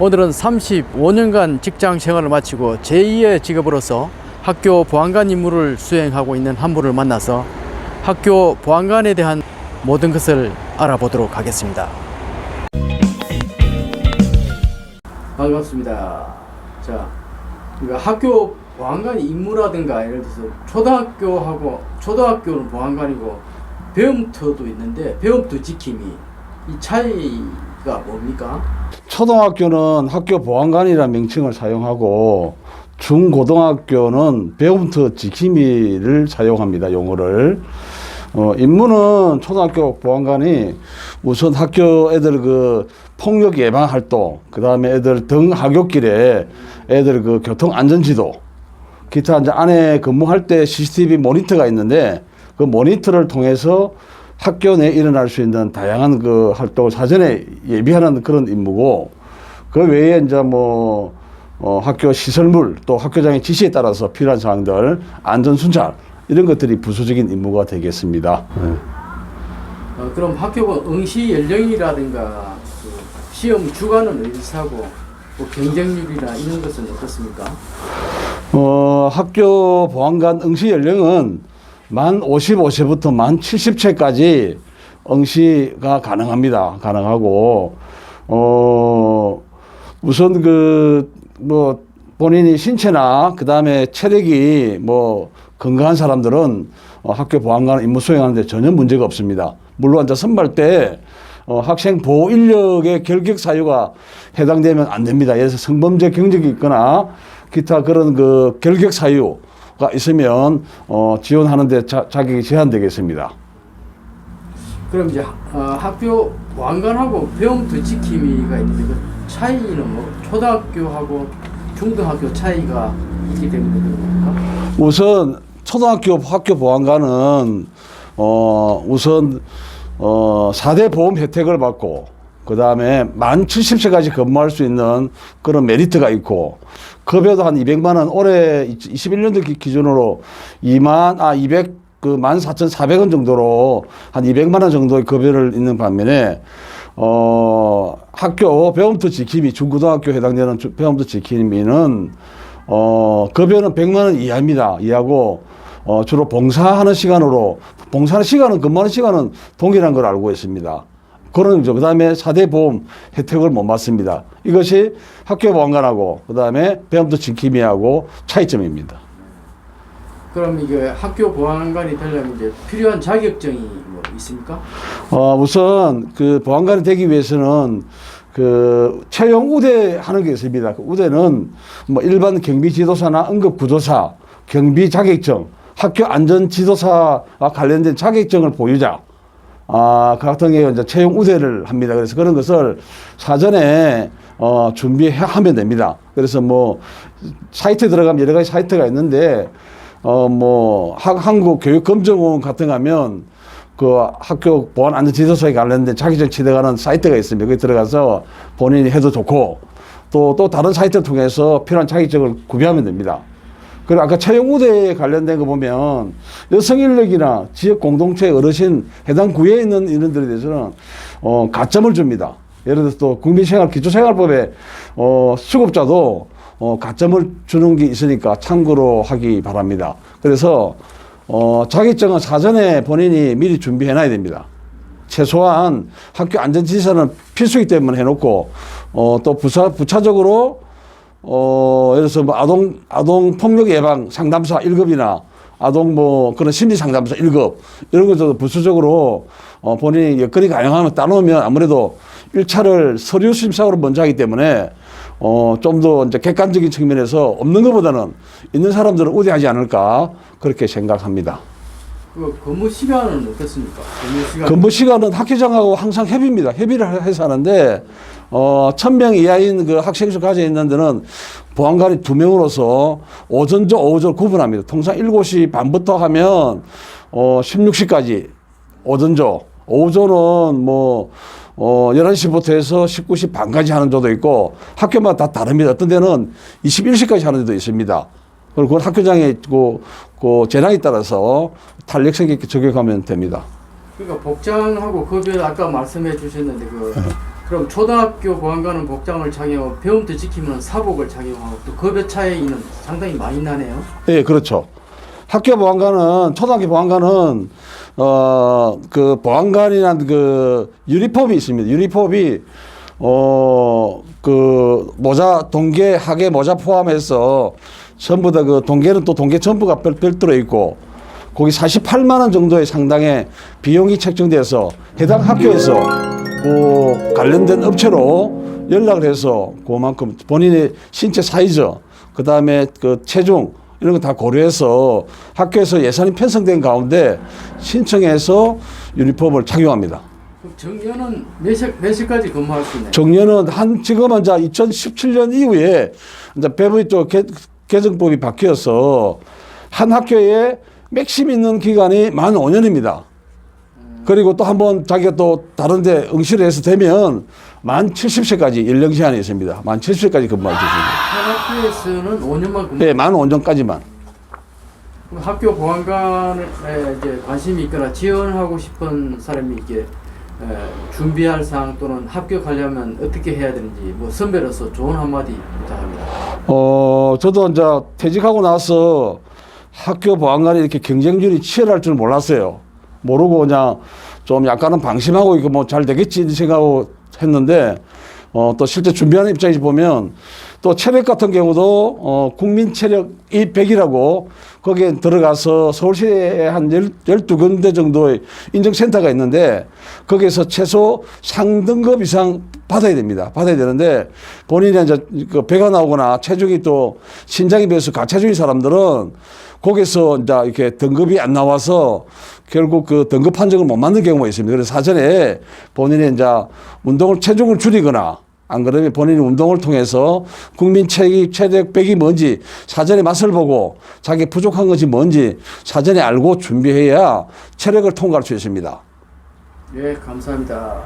오늘은 35년간 직장 생활을 마치고 제2의 직업으로서 학교 보안관 임무를 수행하고 있는 한 분을 만나서 학교 보안관에 대한 모든 것을 알아보도록 하겠습니다. 반갑습니다. 자, 학교 보안관 임무라든가 예를 들어서 초등학교는 보안관이고 배움터도 있는데 배움터 지킴이 이 차이가 뭡니까? 초등학교는 학교 보안관이라는 명칭을 사용하고 중고등학교는 배움터 지킴이를 사용합니다. 용어를. 임무는 초등학교 보안관이 우선 학교 애들 그 폭력 예방 활동, 그 다음에 애들 등하굣길에 애들 그 교통 안전 지도, 기타 이제 안에 근무할 때 CCTV 모니터가 있는데 그 모니터를 통해서 학교 내에 일어날 수 있는 다양한 그 활동을 사전에 예비하는 그런 임무고, 그 외에 이제 학교 시설물 또 학교장의 지시에 따라서 필요한 사항들 안전 순찰 이런 것들이 부수적인 임무가 되겠습니다. 그럼 학교 응시 연령이라든가 시험 주관은 어디서 하고 경쟁률이나 이런 것은 어떻습니까? 학교 보안관 응시 연령은 만 55세부터 만 70세까지 응시가 가능하고, 우선 본인이 신체나 그 다음에 체력이 건강한 사람들은 학교 보안관 임무 수행하는데 전혀 문제가 없습니다. 물론 이제 선발 때 학생 보호 인력의 결격 사유가 해당되면 안 됩니다. 예를 들어서 성범죄 경력이 있거나 기타 그런 그 결격 사유가 있으면 지원하는데 자격이 제한되겠습니다. 그럼 이제 학교 보안관하고 배움터 지킴이가 있는데 그 차이는 초등학교하고 중등학교 차이가 있기 때문에 그런 겁니까? 우선 초등학교 학교 보안관은 우선 4대 보험 혜택을 받고 그 다음에 만 70세까지 근무할 수 있는 그런 메리트가 있고, 급여도 한 200만 원, 올해 21년도 기준으로 14,400원 정도로 한 200만 원 정도의 급여를 있는 반면에 학교 배움터 지킴이 중고등학교 해당되는 배움터 지킴이는 급여는 100만 원 이하입니다. 이하고 주로 봉사하는 시간은 근무하는 시간은 동일한 걸 알고 있습니다. 그런 거죠. 그 다음에 4대 보험 혜택을 못 받습니다. 이것이 학교 보안관하고 그 다음에 배움터 지킴이하고 차이점입니다. 그럼 이게 학교 보안관이 되려면 이제 필요한 자격증이 있습니까? 우선 그 보안관이 되기 위해서는 그 채용 우대 하는 게 있습니다. 그 우대는 일반 경비 지도사나 응급 구조사, 경비 자격증, 학교 안전 지도사와 관련된 자격증을 보유자, 같은 경우에 이제 채용 우대를 합니다. 그래서 그런 것을 사전에 준비하면 됩니다. 그래서 사이트에 들어가면 여러 가지 사이트가 있는데 한국교육검정원 같은 거 하면 그 학교 보안 안전 지도사에 관련된 자격증 취득하는 사이트가 있습니다. 거기 들어가서 본인이 해도 좋고 또 다른 사이트를 통해서 필요한 자격증을 구비하면 됩니다. 그리고 아까 채용 우대에 관련된 거 보면 여성 인력이나 지역 공동체 어르신 해당 구에 있는 인원들에 대해서는 가점을 줍니다. 예를 들어서 또 국민생활기초생활법에 수급자도 가점을 주는 게 있으니까 참고로 하기 바랍니다. 그래서 자격증은 사전에 본인이 미리 준비해 놔야 됩니다. 최소한 학교 안전지시사는 필수이기 때문에 해놓고 또 부차적으로 예를 들어서 아동 폭력 예방 상담사 1급이나 아동 그런 심리 상담사 1급 이런 것도 부수적으로 본인이 여건이 가능하면 따놓으면 아무래도 1차를 서류 심사로 먼저 하기 때문에 좀 더 이제 객관적인 측면에서 없는 것보다는 있는 사람들은 우대하지 않을까 그렇게 생각합니다. 그 근무 시간은 어떻습니까? 근무 시간은 학교장하고 항상 협의입니다. 협의를 해서 하는데 1,000명 이하인 그 학생수 가져 있는 데는 보안관이 2명으로서 오전조, 오후조 구분합니다. 통상 7시 반부터 하면 16시까지 오전조, 오후조는 11시부터 해서 19시 반까지 하는 조도 있고 학교마다 다 다릅니다. 어떤 데는 21시까지 하는 데도 있습니다. 그리고 그건 학교장의 그 재량에 따라서 탄력성 있게 적용하면 됩니다. 그러니까 복장하고 급여 아까 말씀해 주셨는데 그럼 초등학교 보안관은 복장을 착용하고 배움터 지키면 사복을 착용하고 또 급여 차이는 상당히 많이 나네요. 예, 그렇죠. 학교 보안관은 초등학교 보안관은 그 보안관이라는 그 유니폼이 있습니다. 유니폼이 그 모자 동계 하계 모자 포함해서 전부 다 그 동계는 또 동계 전부가 별도로 있고 거기 48만 원 정도의 상당의 비용이 책정돼서 해당 학교에서 그 관련된 업체로 연락을 해서 그만큼 본인의 신체 사이즈 그다음에 그 체중 이런 거 다 고려해서 학교에서 예산이 편성된 가운데 신청해서 유니폼을 착용합니다. 그럼 정년은 몇 시까지 근무할 수 있나요? 정년은 지금은 이제 2017년 이후에 이제 배분이 또 개정법이 바뀌어서 한 학교에 맥심 있는 기간이 만 5년입니다. 그리고 또 한번 자기가 또 다른 데 응시를 해서 되면 만 70세까지 연령 제한이 있습니다. 만 70세까지 근무할 수 있습니다. 한 학교에서는 5년만 근무. 네, 만 5년까지만. 학교 보안관에 이제 관심이 있거나 지원하고 싶은 사람이 이게 준비할 사항 또는 합격하려면 어떻게 해야 되는지 뭐 선배로서 조언 한마디 부탁합니다. 저도 이제 퇴직하고 나서 학교 보안관이 이렇게 경쟁률이 치열할 줄 몰랐어요. 모르고 그냥 좀 약간은 방심하고 이거 뭐 잘 되겠지 생각하고 했는데 또 실제 준비하는 입장에서 보면 또 체력 같은 경우도 국민 체력 100이라고 거기에 들어가서 서울시에 한 12군데 정도의 인증센터가 있는데 거기에서 최소 상등급 이상 받아야 됩니다. 받아야 되는데 본인이 이제 그 배가 나오거나 체중이 또 신장에 비해서 가체중인 사람들은 거기서 이제 이렇게 등급이 안 나와서 결국 그 등급 판정을 못 받는 경우가 있습니다. 그래서 사전에 본인이 이제 체중을 줄이거나 안 그러면 본인이 운동을 통해서 국민 체력 100이 뭔지 사전에 맛을 보고 자기 부족한 것이 뭔지 사전에 알고 준비해야 체력을 통과할 수 있습니다. 예, 감사합니다.